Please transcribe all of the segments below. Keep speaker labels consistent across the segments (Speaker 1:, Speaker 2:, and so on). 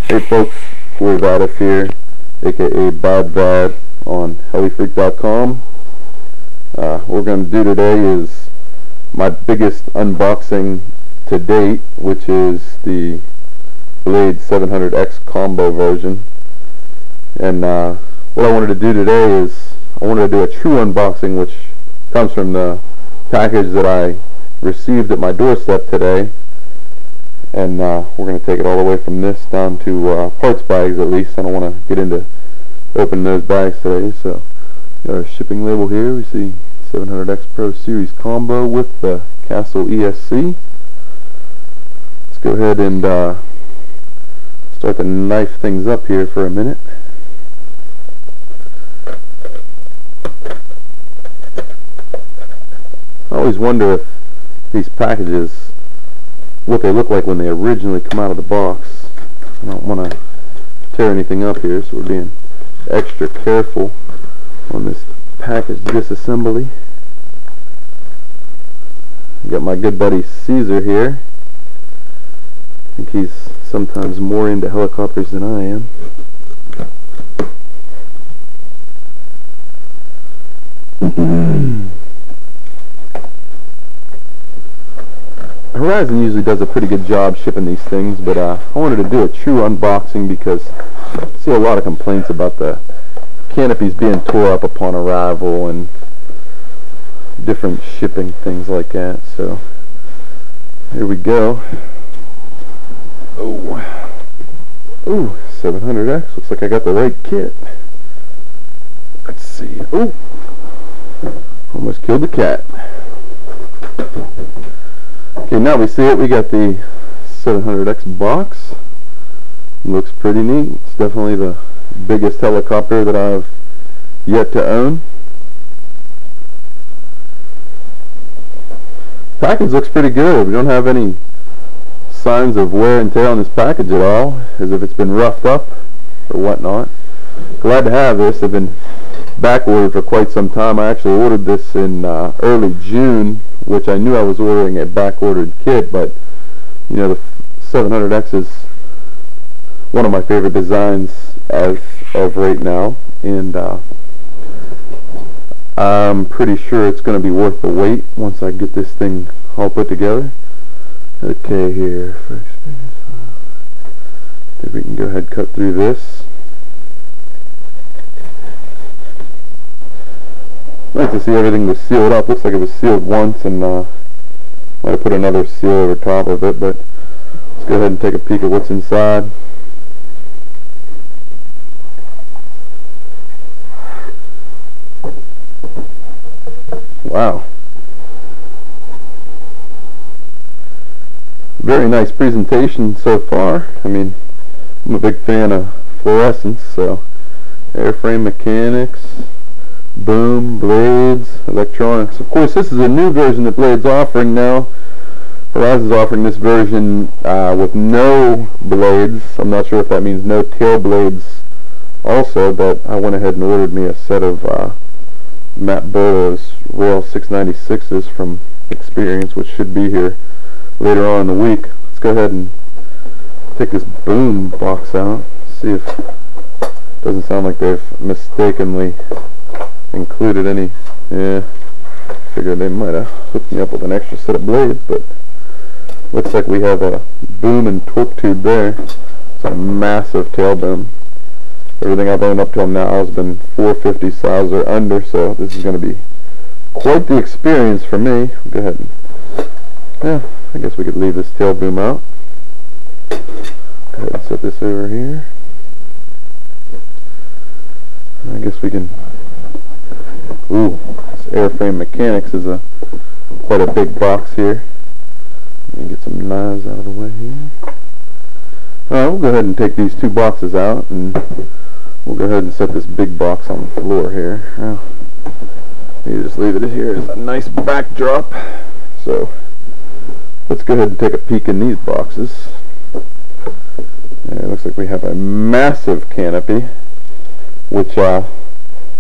Speaker 1: Hey folks, Corey Vadis here, aka Bad Vad on HeliFreak.com. What we're going to do today is my biggest unboxing to date, which is the Blade 700X combo version. And what I wanted to do today is I wanted to do a true unboxing, which comes from the package that I received at my doorstep today. And we're going to take it all the way from this down to parts bags at least. I don't want to get into opening those bags today. So, got our shipping label here. We see 700X Pro Series combo with the Castle ESC. Let's go ahead and start to knife things up here for a minute. I always wonder if these packages, what they look like when they originally come out of the box. I don't want to tear anything up here, so we're being extra careful on this package disassembly. Got my good buddy Caesar here. I think he's sometimes more into helicopters than I am. Horizon usually does a pretty good job shipping these things, but I wanted to do a true unboxing because I see a lot of complaints about the canopies being tore up upon arrival and different shipping things like that. So here we go. Oh, 700X. Looks like I got the right kit. Let's see. Oh, almost killed the cat. Okay, now we see it. We got the 700X box. Looks pretty neat. It's definitely the biggest helicopter that I've yet to own. Package looks pretty good. We don't have any signs of wear and tear on this package at all, as if it's been roughed up or whatnot. Glad to have this. I've been back ordered for quite some time. I actually ordered this in early June, which I knew I was ordering a back-ordered kit, but you know, the 700X is one of my favorite designs as of right now, and I'm pretty sure it's going to be worth the wait once I get this thing all put together. Okay, here first, if we can go ahead and cut through this. Nice to see everything was sealed up. Looks like it was sealed once, and might have put another seal over top of it, but let's go ahead and take a peek at what's inside. Wow. Very nice presentation so far. I mean, I'm a big fan of fluorescence, so airframe mechanics, boom, blades, electronics. Of course, this is a new version that Blade's offering now. Horizon's offering this version with no blades. I'm not sure if that means no tail blades also, but I went ahead and ordered me a set of Matt Bolo's Rail 696s from Experience, which should be here later on in the week. Let's go ahead and take this boom box out, see if it doesn't sound like they've mistakenly included any. Yeah, figured they might have hooked me up with an extra set of blades, but looks like we have a boom and torque tube there. It's a massive tail boom. Everything I've owned up till now has been 450 size or under, so this is going to be quite the experience for me. Go ahead and, yeah, I guess we could leave this tail boom out. Go ahead and set this over here. I guess we can. Ooh, this airframe mechanics is quite a big box here. Let me get some knives out of the way here. Alright, we'll go ahead and take these two boxes out, and we'll go ahead and set this big box on the floor here. Well, you just leave it here as a nice backdrop. So let's go ahead and take a peek in these boxes. And it looks like we have a massive canopy, which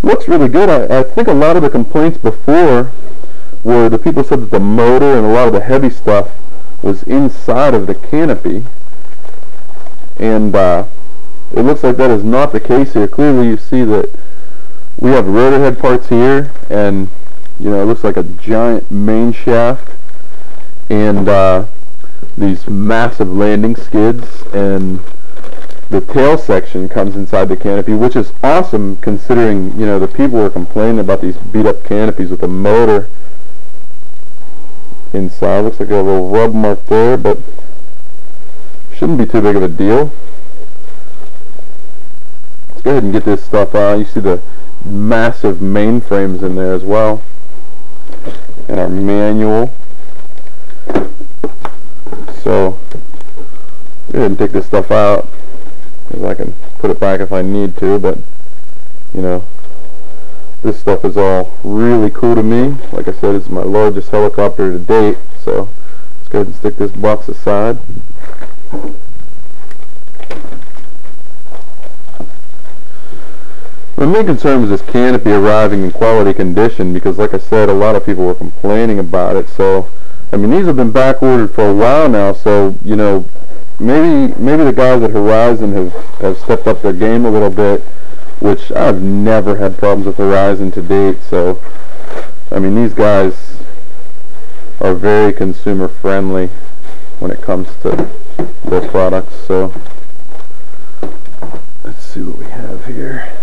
Speaker 1: looks really good. I think a lot of the complaints before were the people said that the motor and a lot of the heavy stuff was inside of the canopy, and it looks like that is not the case here. Clearly you see that we have rotor head parts here, and you know, it looks like a giant main shaft, and these massive landing skids, and the tail section comes inside the canopy, which is awesome considering, you know, the people were complaining about these beat up canopies with a motor inside. Looks like a little rub mark there, but shouldn't be too big of a deal. Let's go ahead and get this stuff out. You see the massive mainframes in there as well, and our manual. So go ahead and take this stuff out, because I can put it back if I need to, but you know, this stuff is all really cool to me. Like I said, it's my largest helicopter to date, so let's go ahead and stick this box aside. My main concern was this canopy arriving in quality condition, because like I said, a lot of people were complaining about it. So I mean, these have been back ordered for a while now, so you know, maybe the guys at Horizon have stepped up their game a little bit, which I've never had problems with Horizon to date. So I mean, these guys are very consumer friendly when it comes to their products. So let's see what we have here.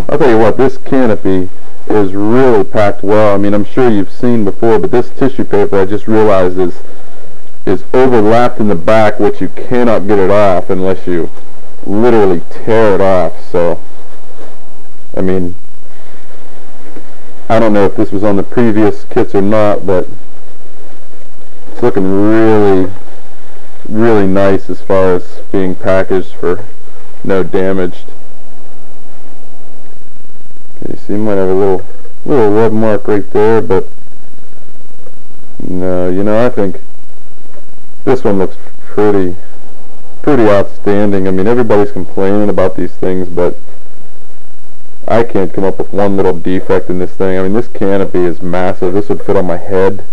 Speaker 1: I'll tell you what, this canopy is really packed well. I mean, I'm sure you've seen before, but this tissue paper, I just realized, is overlapped in the back, which you cannot get it off unless you literally tear it off. So I mean, I don't know if this was on the previous kits or not, but it's looking really, really nice as far as being packaged for no damage. Okay, you see, you might have a little rub mark right there, but no, you know, I think this one looks pretty outstanding. I mean, everybody's complaining about these things, but I can't come up with one little defect in this thing. I mean, this canopy is massive. This would fit on my head.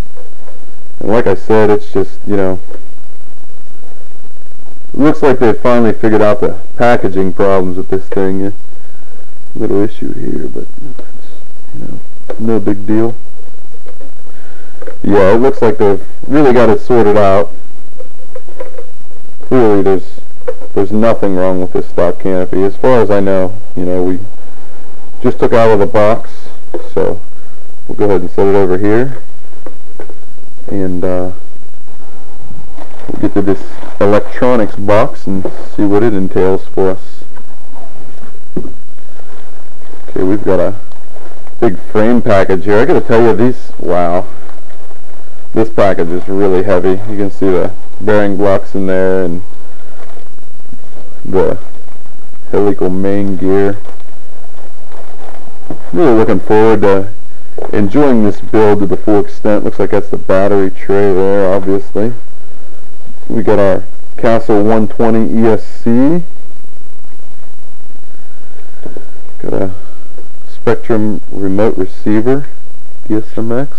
Speaker 1: And like I said, it's just, you know, it looks like they finally figured out the packaging problems with this thing. Little issue here, but it's, you know, no big deal. Yeah, it looks like they've really got it sorted out. Clearly there's nothing wrong with this stock canopy as far as I know. You know, we just took out of the box, so we'll go ahead and set it over here, and we'll get to this electronics box and see what it entails for us. Okay, we've got a big frame package here. I gotta tell you, these, wow, this package is really heavy. You can see the bearing blocks in there and the helical main gear. Really looking forward to enjoying this build to the full extent. Looks like that's the battery tray there, obviously. We got our Castle 120 ESC. Got a Spectrum remote receiver, DSMX.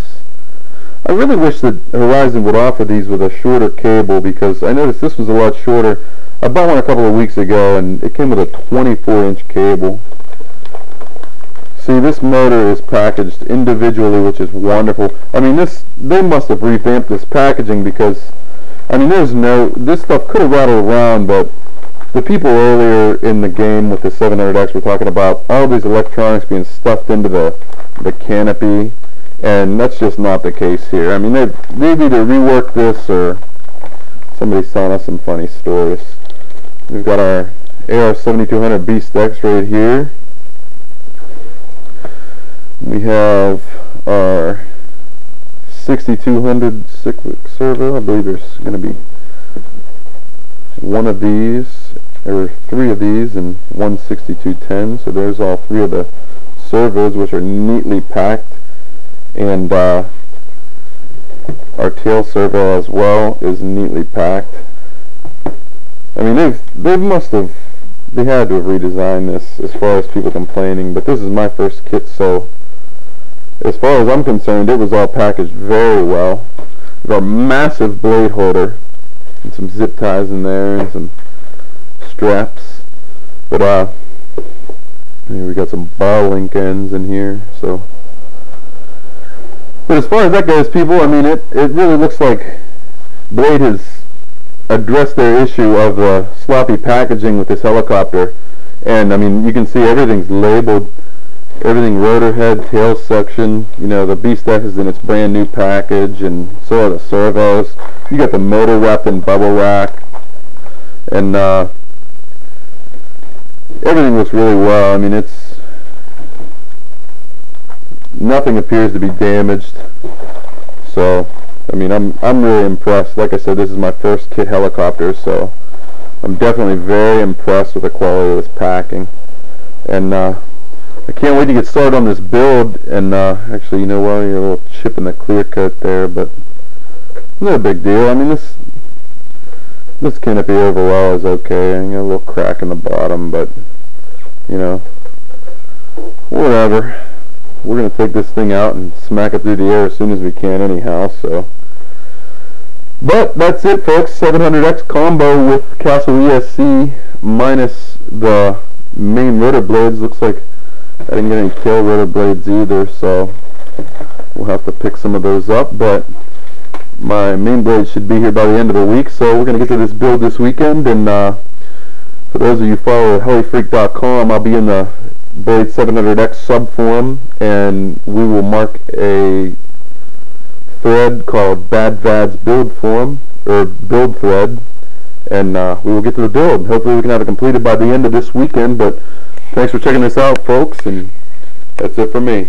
Speaker 1: I really wish that Horizon would offer these with a shorter cable, because I noticed this was a lot shorter. I bought one a couple of weeks ago and it came with a 24-inch cable. See, this motor is packaged individually, which is wonderful. I mean, they must have revamped this packaging, because I mean, this stuff could have rattled around, but the people earlier in the game with the 700X were talking about all these electronics being stuffed into the canopy, and that's just not the case here. I mean, they've either reworked this or somebody's telling us some funny stories. We've got our AR-7200 Beast X right here. We have our 6200 cyclic servo. I believe there's going to be one of these, or three of these, and one 6210. So there's all three of the servos, which are neatly packed, and our tail servo as well is neatly packed. I mean, they had to have redesigned this as far as people complaining, but this is my first kit, so as far as I'm concerned, it was all packaged very well. We've got a massive blade holder, and some zip ties in there and some straps. But here we got some ball link ends in here. So, but as far as that goes, people, I mean, it really looks like Blade has addressed their issue of sloppy packaging with this helicopter. And I mean, you can see everything's labeled, everything rotor head, tail section. You know, the BeastX is in its brand new package, and so are the servos. You got the motor wrapped in bubble wrap, and everything looks really well. I mean, nothing appears to be damaged. So, I mean, I'm really impressed. Like I said, this is my first kit helicopter, so I'm definitely very impressed with the quality of this packing. And I can't wait to get started on this build. And actually, you know what? You're a little chip in the clear coat there, but not a big deal. I mean, this canopy overall is okay. I got a little crack in the bottom, but you know, whatever. We're gonna take this thing out and smack it through the air as soon as we can, anyhow. So, but that's it, folks. 700X combo with Castle ESC minus the main rotor blades. Looks like I didn't get any kill rotor blades either, so we'll have to pick some of those up. But my main blade should be here by the end of the week, so we're going to get to this build this weekend. And for those of you who follow helifreak.com, I'll be in the Blade 700X subforum, and we will mark a thread called Bad Vad's Build Forum, or Build Thread, and we will get to the build. Hopefully we can have it completed by the end of this weekend. But thanks for checking this out, folks, and that's it for me.